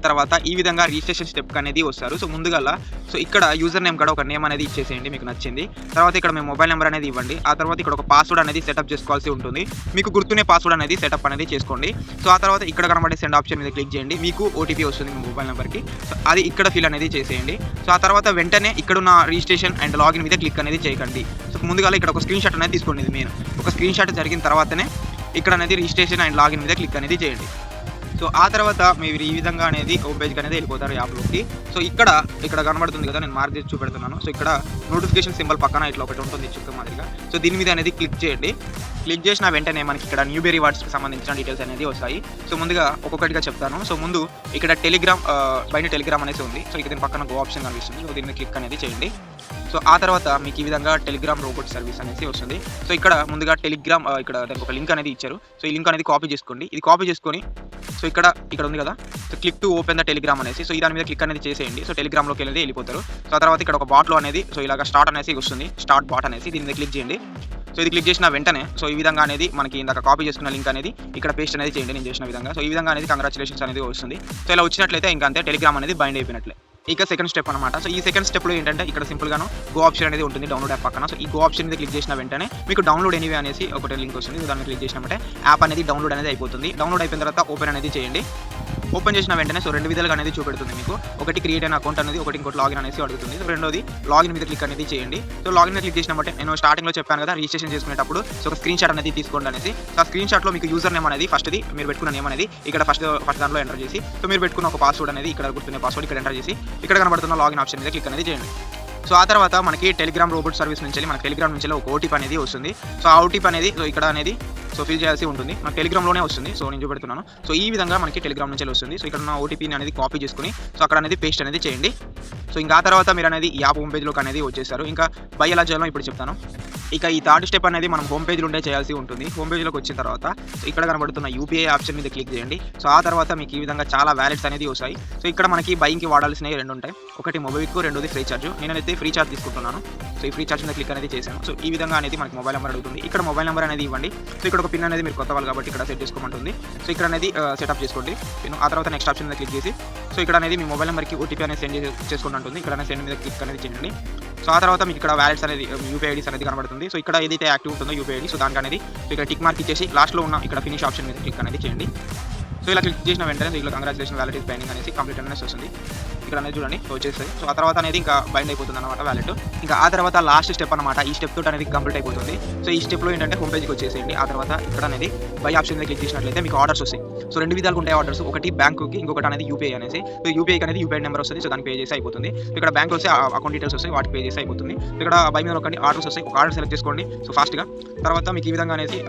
తర్వాత ఈ విధంగా రిజిస్ట్రేషన్ స్టెప్ అనేది వస్తారు. సో ముందుగల ఇక్కడ యూజర్ నేమ్ కూడా ఒక నేమ్ అనేది ఇచ్చేసేయండి మీకు నచ్చింది. తర్వాత ఇక్కడ మీ మొబైల్ నెంబర్ అనేది ఇవ్వండి. ఆ తర్వాత ఇక్కడ ఒక పాస్వర్డ్ అనేది సెటప్ చేసుకోవాల్సి ఉంటుంది. మీకు గుర్తునే పాస్వర్డ్ అనేది సెటప్ అనేది చేసుకోండి. సో ఆ తర్వాత ఇక్కడ కనబడే సెండ్ ఆప్షన్ మీద క్లిక్ చేయండి. మీకు ఓటీపీ వస్తుంది మీ మొబైల్ నెంబర్కి. సో అది ఇక్కడ ఫిల్ అనేది చేసేయండి. సో ఆ తర్వాత వెంటనే ఇక్కడున్న రిజిస్ట్రేషన్ అండ్ లాగిన్ మీద క్లిక్ అనేది చేయకండి. సో ముందుగా ఇక్కడ ఒక స్క్రీన్ షాట్ అనేది తీసుకోండి. ఇది మెయిన్ ఒక స్క్రీన్ షాట్ జరిగిన తర్వాతనే ఇక్కడ అనేది రిజిస్ట్రేషన్ అండ్ లాగిన్ మీద క్లిక్ అనేది చేయండి. సో ఆ తర్వాత మీరు ఈ విధంగా అనేది హోమ్ పేజ్కి అనేది వెళ్ళిపోతారు యాప్లోకి. సో ఇక్కడ కనబడుతుంది కదా, నేను మార్క్ చేసి చూపెడుతున్నాను. సో ఇక్కడ నోటిఫికేషన్ సింబల్ పక్కన ఇట్లా ఒకటి ఉంటుంది చుక్క మాదిరిగా. సో దీని మీద అనేది క్లిక్ చేయండి. క్లిక్ చేసిన వెంటనే మనకి ఇక్కడ న్యూబెరీ వాట్స్కి సంబంధించిన డీటెయిల్స్ అనేది వస్తాయి. సో ముందుగా ఒక్కొక్కటిగా చెప్తాను. సో ముందు ఇక్కడ టెలిగ్రామ్ బైండ్ టెలిగ్రామ్ అనేది ఉంది. సో ఇక్కడ దీని పక్కన గో ఆప్షన్ కనిపిస్తుంది. సో దీన్ని క్లిక్ అనేది చేయండి. సో ఆ తర్వాత మీకు ఈ విధంగా టెలిగ్రామ్ రోబోట్ సర్వీస్ అనేది వస్తుంది. సో ఇక్కడ ముందుగా టెలిగ్రామ్ ఇక్కడ దానికి ఒక లింక్ అనేది ఇచ్చారు. సో ఈ లింక్ అనేది కాపీ చేసుకోండి. ఇది కాపీ చేసుకొని సో ఇక్కడ ఉంది కదా, so click to open the Telegram అనేసి, సో దాని మీద క్లిక్ అనేది చేసేయండి. సో టెలిగ్రామ్లోకి వెళ్ళి వెళ్ళిపోతారు. సో ఆ తర్వాత ఇక్కడ ఒక బాట్లో అనేది సో ఇలాగ స్టార్ట్ అనేసి వస్తుంది. స్టార్ట్ బాట్ అనేసి దీని మీద క్లిక్ చేయండి. సో ఇది క్లిక్ చేసిన వెంటనే సో ఈ విధంగా అనేది మనకి ఇందాక కాపీ చేసుకున్న లింక్ అనేది ఇక్కడ పేస్ట్ అనేది చేయండి నేను చేసిన విధంగా. సో ఈ విధంగా అనేది కంగ్రాచులేషన్స్ అనేది వస్తుంది. సో ఇలా వచ్చినట్లయితే ఇంకా అంతే, టెలిగ్రామ్ అనేది బైండ్ అయిపోయినట్లే. ఇక సెకండ్ స్టెప్ అనమాట. సో ఈ సెకండ్ స్టెప్లో ఏంటంటే ఇక్కడ సింపుల్గాను గో ఆప్షన్ అనేది ఉంటుంది డౌన్లోడ్ యాప్ పక్కన. సో ఈ గో ఆప్షన్ మీద క్లిక్ చేసిన వెంటనే మీకు డౌన్లోడ్ ఎనీవే అనేసి ఒకటి లింక్ వస్తుంది. దాన్ని క్లిక్ చేసినట్టే యాప్ అనేది డౌన్లోడ్ అనేది అయిపోతుంది. డౌన్లోడ్ అయిపోయిన తర్వాత ఓపెన్ అనేది చేయండి. ఓపెన్ చేసిన వెంటనే సో రెండు విధాలుగా అనేది చూపెడుతుంది మీకు. ఒకటి క్రియేట్ అయిన అకౌంట్ అనేది, ఒకటి ఇంకోటి లాగిన్ అనేసి అడుగుతుంది. సో రెండోది లాగిన్ మీద క్లిక్ అనేది చేయండి. సో లాగిన్ మీద క్లిక్ చేసినట్టే నేను స్టార్టింగ్లో చెప్పాను కదా, రిజిస్ట్రేషన్ చేసుకునేటప్పుడు సో ఒక స్క్రీన్ షాట్ అనేది తీసుకోండి అనేసి. సో ఆ స్క్రీన్ షాట్లో మీకు యూజర్ నేమ్ అనేది ఫస్ట్ది మీరు పెట్టుకున్న నేమ్ అనేది ఇక్కడ ఫస్ట్ దాంట్లో ఎంటర్ చేసి, సో మీరు పెట్టుకున్న ఒక పాస్వర్డ్ అనేది ఇక్కడ గుర్తున్న పాస్వర్డ్ ఇక్కడ ఎంటర్ చేసి ఇక్కడ కనబడుతున్న లాగిన్ ఆప్షన్ మీద క్లిక్ అనేది చేయండి. సో ఆ తర్వాత మనకి టెలిగ్రామ్ రోబోట్ సర్వీస్ నుంచి మనకి టెలిగ్రామ్ నుంచి ఒక ఓటీపీ అనేది వస్తుంది. సో ఆ ఓటీపీ అనేది సో ఇక్కడ అనేది సో ఫిల్ చేయాల్సి ఉంటుంది. మనకి టెలిగ్రామ్లోనే వస్తుంది. సో నేను చూపెడుతున్నాను. సో ఈ విధంగా మనకి టెలిగ్రామ్ నుంచి వస్తుంది. సో ఇక్కడ ఉన్న ఓటీపీని అనేది కాపీ చేసుకుని సో అక్కడ అనేది పేస్ట్ అనేది చేయండి. సో ఇంకా ఆ తర్వాత మీరు అనేది ఈ యాప్ హోమ్ పేజ్లోకి అనేది వచ్చేస్తారు. ఇంకా బై ఎలా చేయాలో ఇప్పుడు చెప్తాను. ఇక ఈ థర్డ్ స్టెప్ అనేది మనం హోమ్ పేజ్లో ఉండే చేయాల్సి ఉంటుంది. హోమ్ పేజ్లోకి వచ్చిన తర్వాత సో ఇక్కడ కనబడుతున్న యూపీఐ ఆప్షన్ మీద క్లిక్ చేయండి. సో ఆ తర్వాత మీకు ఈ విధంగా చాలా వ్యాలెట్స్ అనేది వస్తాయి. సో ఇక్కడ మనకి బయింగ్కి వాడాల్సినవి రెండు ఉంటాయి. ఒకటి మొబైల్కు, రెండోది ఫ్రీ చార్జ్. నేనైతే ఫ్రీ చార్జ్ తీసుకుంటున్నాను. సో ఈ ఫ్రీ చార్జ్ మీద క్లిక్ అనేది చేశాను. సో ఈ విధంగా అనేది మనకి మొబైల్ నెంబర్ అడుగుతుంది. ఇక్కడ మొబైల్ నెంబర్ అనేది ఇవ్వండి. సో ఇక్కడ ఒక పిన్ అనేది మీరు కొత్త వాళ్ళు కాబట్టి ఇక్కడ సెట్ చేసుకోమంటుంది. సో ఇక్కడ అనేది సెటప్ చేసుకోండి పిన్. ఆ తర్వాత నెక్స్ట్ ఆప్షన్ మీద క్లిక్ చేసి సో ఇక్కడ అనేది మీ మొబైల్ నెంబర్కి ఓటీపీ అనేది సెండ్ చేసుకుంటూ ఉంటుంది. ఇక్కడ అనేది సెండ్ మీద క్లిక్ అనేది చేయండి. సో ఆ తర్వాత మీకు ఇక్కడ వ్యాలెట్స్ అనేది యూపీఐ ఐడీస్ అనేది కనబడుతుంది. సో ఇక్కడ ఏదైతే యాక్టివ్ ఉంటుందో యూపీఐ ఐడి సో దానికి అనేది సో ఇక్కడ టిక్ మార్క్ ఇచ్చేసి లాస్ట్లో ఉన్న ఇక్కడ ఫినిష్ ఆప్షన్ మీద క్లిక్ అనేది చేయండి. సో ఇలా క్లిక్ చేసిన వెంటనే ఇలా కంగ్రాచులేషన్ వ్యాలెట్ ఇస్ బైండింగ్ అనేసి కంప్లీట్ అనేసి వస్తుంది. ఇక్కడ అనేది చూడండి వచ్చేస్తుంది. సో ఆ తర్వాత అనేది ఇంకా బైండ్ అయిపోతుంది అనమాట వ్యాలెట్. ఇంకా ఆ తర్వాత లాస్ట్ స్టెప్ అనమాట. ఈ స్టెప్ తోటి అనేది కంప్లీట్ అయిపోతుంది. సో ఈ స్టెప్లో ఏంటంటే హోమ్ పేజ్కి వచ్చేసేయండి. ఆ తర్వాత ఇక్కడ అనేది బై ఆప్షన్ మీద క్లిక్ చేసినట్లయితే మీకు ఆర్డర్స్ వస్తాయి. సో రెండు విధాలుగా ఉంటాయి ఆర్డర్స్. ఒకటి బ్యాంకుకి, ఇంకొకటి అనేది యూపీఐ అనేసి. సో యూపీఐకి అనేది యూపీఐ నెంబర్ వస్తుంది. సో దానికి పే చేసి అయిపోతుంది. ఇక్కడ బ్యాంక్ వస్తే అకౌంట్ డీటెయిల్స్ వస్తాయి, వాటికి పే చేసి అయిపోతుంది. ఇక్కడ బై మీద ఒకటి ఆర్డర్స్ వస్తాయి. ఒక ఆర్డర్ సెలెక్ట్ చేసుకోండి సో ఫాస్ట్గా. తర్వాత మీకు ఈ విధంగా అనేది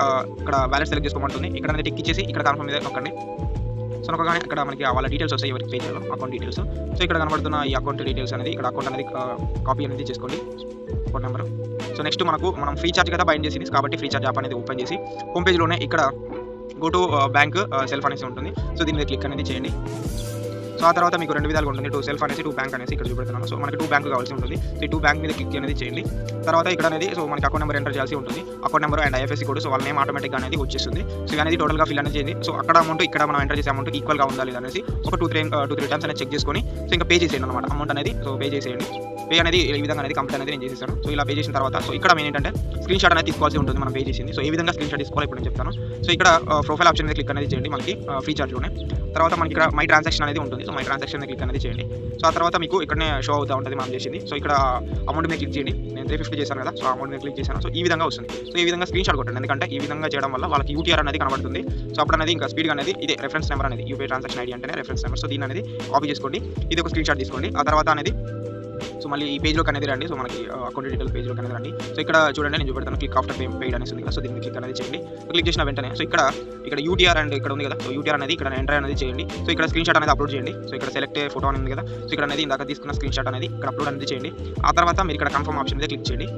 ఇక్కడ వ్యాలెట్ సెలెక్ట్ చేసుకోమంటుంది. ఇక్కడ అనేది టిక్ ఇచ్చేసి ఇక్కడ కన్ఫర్మ్ మీద నొక్కండి. సో నొక్కగానే ఇక్కడ మనకి వాళ్ళ డీటెయిల్స్ వస్తాయి ఎవరికి పే చేయాలో అకౌంట్ డీటెయిల్స్. సో ఇక్కడ కనబడుతున్న ఈ అకౌంట్ డీటెయిల్స్ అనేది ఇక్కడ అకౌంట్ అనేది కాపీ అనేది చేసుకోండి అకౌంట్ నెంబర్. సో నెక్స్ట్ మనం ఫ్రీ చార్జ్ కదా బైండ్ చేసింది కాబట్టి ఫ్రీ చార్జ్ యాప్ అనేది ఓపెన్ చేసి హోమ్ పేజ్లోనే ఇక్కడ గో టు బ్యాంక్ సెల్ఫ్ అనేసి ఉంటుంది. సో దీని మీద క్లిక్ అనేది చేయండి. సో ఆ తర్వాత మీకు రెండు విధాలుగా ఉంటుంది. 2 సెల్ఫ్ అనేసి 2 బ్యాంక్ అనేసి ఇక్కడ చూపెడుతున్నాను. సో మనకి 2 బ్యాంక్ కావాల్సి ఉంటుంది. సో ఈ 2 బ్యాంక్ మీద క్లిక్ అనేది చేయండి. తర్వాత ఇక్కడ అనేది సో మనకి అకౌంట్ నెంబర్ ఎంటర్ చేయాల్సి ఉంటుంది. Account number and IFSC code so వాళ్ళ నేమ్ ఆటోమేటిక్గా అనేది వచ్చేస్తుంది. సో అనేది టోటల్గా ఫిల్ అనేది చేయండి. సో అక్కడ అమౌంట్ ఇక్కడ మనం ఎంటర్ చేసే అమౌంట్ ఈక్వల్గా ఉందా లేదా అనేసి ఒక 2-3 టైమ్స్ అనేది చెక్ చేసుకొని సో ఇంకా పే చేసేయండి అనమాట అమౌంట్ అనేది. సో పే చేసేయండి. పే అనేది ఈ విధంగా అనేది కంప్లీట్ అనేది నేను చేసేసాను. సో ఇలా పే చేసిన తర్వాత సో ఇక్కడ ఏంటంటే స్క్రీన్ షాట్ అనేది తీసుకోవాల్సి ఉంటుంది మనం పే చేసింది. సో ఏ విధంగా స్క్రీన్ షాట్ తీసుకోవాలి ఇప్పుడు నేను చెప్తాను. సో ఇక్కడ ప్రొఫైల్ ఆప్షన్ మీద క్లిక్ అనేది చేయండి మనకి ఫ్రీ చార్జ్లోనే. తర్వాత మనకి ఇక్కడ మై ట్రాన్సాక్షన్ అనేది ఉంటుంది. సో మై ట్రాన్సాక్షన్ మీద క్లిక్ అనేది చేయండి. సో ఆ తర్వాత మీకు ఇక్కడనే షో అవుతూ ఉంటుంది మనం చేసింది. సో ఇక్కడ అమౌంట్ మీద క్లిక్ చేయండి. నేను 350 చేశాను కదా, సో అమౌంట్ మీద క్లిక్ చేశాను. సో ఈ విధంగా వస్తుంది. సో ఈ విధంగా స్క్రీన్ షాట్ కొట్టండి. ఎందుకంటే ఈ విధంగా చేయడం వల్ల వాళ్ళకి యూటీఆర్ అనేది కనబడుతుంది. సో అప్పుడు అనేది ఇంకా స్పీడ్గా అనేది ఇదే రెఫరెన్స్ నెంబర్ అనేది యూపీఐ ట్రాన్సాక్షన్ ఐడి అంటేనే రెఫరెన్స్ నెంబర్. సో దీన్ని అనేది కాపీ చేసుకోండి. ఇది ఒక స్క్రీన్ షాట్ తీసుకోండి. ఆ తర్వాత అనేది సో మళ్ళీ ఈ పేజ్లోకి అనేది రండి. సో మనకి అకౌంట్ డీటెయిల్ పేజ్లోకి అనేది రండి. సో ఇక్కడ చూడండి నేను చూపెడతాను క్లిక్ ఆఫ్టర్ పెయిడ్ అనేసి ఉంది కదా. సో దీన్ని క్లిక్ అనేది చేయండి. క్లిక్ చేసిన వెంటనే సో ఇక్కడ యూటీఆర్ అండ్ ఇక్కడ ఉంది కదా. సో యూటీఆర్ అనేది ఇక్కడ ఎంటర్ అనేది చేయండి. సో ఇక్కడ స్క్రీన్ షాట్ అనేది అప్లోడ్ చేయండి. సో ఇక్కడ సెలెక్ట్ ఫోటో అని ఉంది కదా. సో ఇక్కడ అనేది ఇందాక తీసుకున్న స్క్రీన్ షాట్ అనేది ఇక్కడ అప్లోడ్ అనేది చేయండి. ఆ తర్వాత మీరు ఇక్కడ కన్ఫర్మ్ ఆప్షన్ మీద క్లిక్ చేయండి.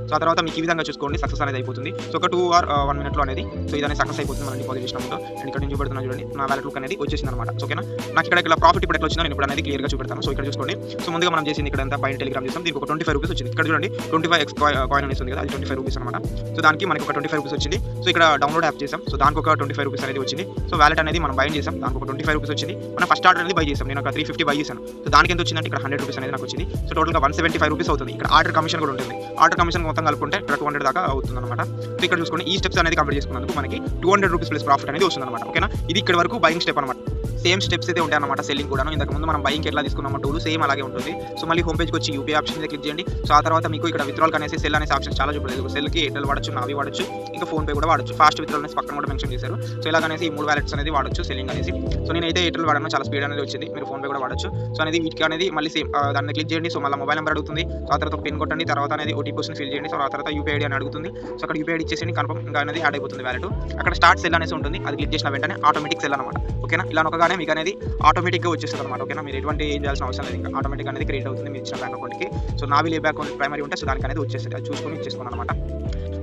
సో ఆ తర్వాత మీకు ఈ విధంగా చూసుకోండి సక్సెస్ అనేది అయిపోతుంది. సో ఒక 2 ఆర్ 1 మినిట్‌లో అనేది సో ఇది అనేది సక్సెస్ అయిపోతుంది మనం డిపాజిట్ చేసిన అమౌంట్. అండ్ ఇక్కడ నేను చూపెడుతున్నా చూడండి నా వాలెట్ లుక్ అనేది వచ్చేసిందనమాట. ఓకేనా, నాకు ఇక్కడ ప్రాఫిట్ ఇప్పుడు ఎట్లా వచ్చిందో నేను ఇప్పుడు అనేది క్లియర్‌గా చూపెడతాను. సో ఇక్కడ చూసుకోండి. సో ముందుగా మనం చేసింది ఇక్కడ అంతా బైండ్ టెలిగ్రామ్ చేసాం. దీనికి ఒక 25 రూపీస్ వచ్చింది. ఇక్కడ చూడండి 25x కాయిన్ అనేసి ఉంది కదా, అది 25 రూపీస్ అనమాట. సో దానికి మనకి ఒక 25 రూపీస్ వచ్చింది. సో ఇక్కడ డౌన్లోడ్ యాప్ చేసాం. సో దానికి ఒక 25 రూపీస్ అనేది వచ్చింది. సో వాలెట్ అనేది మనం బైండ్ చేసాం, దానికి ఒక 25 రూపీస్ వచ్చింది. మనం ఫస్ట్ ఆర్డర్ అనేది బై చేసాం, నేను ఒక 350 బై చేశాను. సో దానికి ఎంత వచ్చిందంటే ఇక్కడ 100 రూపీస్ అనేది నాకు వచ్చింది. సో టోటల్‌గా 175 రూపీస్ అవుతుంది. ఇక్కడ ఆర్డర్ కమిషన్ కూడా ఉంటుంది. ఆర్డర్ కమిషన్ మొత్తం కలుపుకుంటే ఇక్కడ 200 దాకా అవుతుందన్నమాట. సో ఇక్కడ చూసుకోండి ఈ స్టెప్స్ అనేది కంప్లీట్ చేసుకున్నందుకు మనకి 200 రూపీస్ ప్లస్ ప్రాఫిట్ అనేది వస్తుందన్నమాట. ఓకేనా, ఇది ఇక్కడ వరకు బయింగ్ స్టెప్ అనమాట. సేమ్ స్టెప్స్ అయితే ఉంటాయి అన్నమాట సెల్లింగ్ కూడా. ఇంతకు ముందు మనం బయింగ్ ఎట్లా తీసుకున్నామో టూల్ సేమ్ అలాగే ఉంటుంది. సో మళ్ళీ హోమ్ పేజ్కి వచ్చి యూపీఐ ఆప్షన్ మీద క్లిక్ చేయండి. సో ఆ తర్వాత మీకు ఇక్కడ విత్డ్రాల్ అనేసి సెల్ అనేసి ఆప్షన్ చాలా చూపలేదు. సెల్కి ఎయిర్టెల్ వాడచ్చు, నావి వాడచ్చు, ఇంకా ఫోన్ పే కూడా వాడచ్చు. ఫాస్ట్ విత్డ్రాల్ అనేసి పక్కన కూడా మెన్షన్ చేశారు. సో ఇలాగనేసి ఈ 3 వాలెట్స్ అనేది వాడచ్చు సెల్లింగ్ అనేసి. సో నేనైతే ఎయిర్టెల్ వాడాను, చాలా స్పీడ్ అనేది వచ్చింది. మీరు ఫోన్ పే కూడా వాడచ్చు. సో అనేది వీటికి అనేది మళ్ళీ సేమ్ దాన్ని క్లిక్ చేయండి. సో మళ్ళీ మొబైల్ నెంబర్ అడుగుతుంది. సో ఆ తర్వాత ఒక పిన్ కొట్టండి, తర్వాత అనేది ఓటీపీని ఫిల్ చేయండి. సో ఆ తర్వాత యూపీఐ ఐడి అని అడుగుతుంది. సో అక్కడ యూపీఐ ఐడి ఇచ్చేసి కన్ఫర్మ్ ఇంకా అనేది యాడ్ అయిపోతుంది వాలెట్. అక్కడ స్టార్ట్ సెల్ అనేసి ఉంటుంది, అది క్లిక్ చేసిన వెంటనే ఆటోమేటిక్ సెల్ అనమాట. ఓకేనా, ఇలా నొక్కగానే మీకు అనేది ఆటోమేటిక్గా వచ్చేస్తుంది అనమాట. ఓకేనా, మీరు ఎటువంటి ఏం చేయాల్సిన అవసరం లేదు, ఇంకా ఆటోమేటిక్ అనేది క్రియేట్ అవుతుంది మీరు ఇచ్చిన బ్యాంక్ అకౌంట్కి. సో నావి లే బ్యాంక్ అకౌంట్ ప్రైమరీ ఉంటే సో దానికి అనేది వచ్చేస్తుంది, అది చూసుకొని ఇచ్చేసుకున్నాను అనమాట.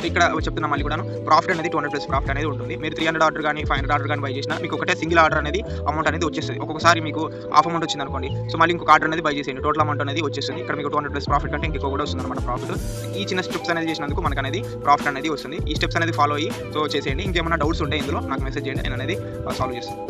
ఇక్కడ చెప్తున్నా మళ్ళీ కూడా ప్రాఫిట్ అనేది 200 ప్లస్ ప్రాఫిట్ అనేది ఉంటుంది. మీరు 300 ఆర్డర్ కానీ 500 ఆర్డర్ కానీ బై చేసినా మీకు ఒకటే సింగిల్ ఆర్డర్ అనేది అమౌంట్ అనేది వచ్చేస్తుంది. ఒక్కొక్కసారి మీకు హాఫ్ అమౌంట్ వచ్చింది అనుకోండి, సో మళ్ళీ ఇంకొక ఆర్డర్ అనేది బై చేసేయండి, టోటల్ అమౌంట్ అనేది వచ్చేస్తుంది. ఇక్కడ మీకు 200 ప్లస్ ప్రాఫిట్ కంటే ఇంకొక కూడా వస్తుంది అనమాట ప్రాఫిట్. ఈ చిన్న స్టెప్స్ అనేది చేసినందుకు మనకు అనేది ప్రాఫిట్ అనేది వస్తుంది. ఈ స్టెప్స్ అనేది ఫాలో అయ్యి సో చేసేయండి. ఇంకేమైనా డౌట్స్ ఉంటే ఇందులో నాకు మెసేజ్ చేయండి, నేను అనేది సాల్వ్ చేస్తాను.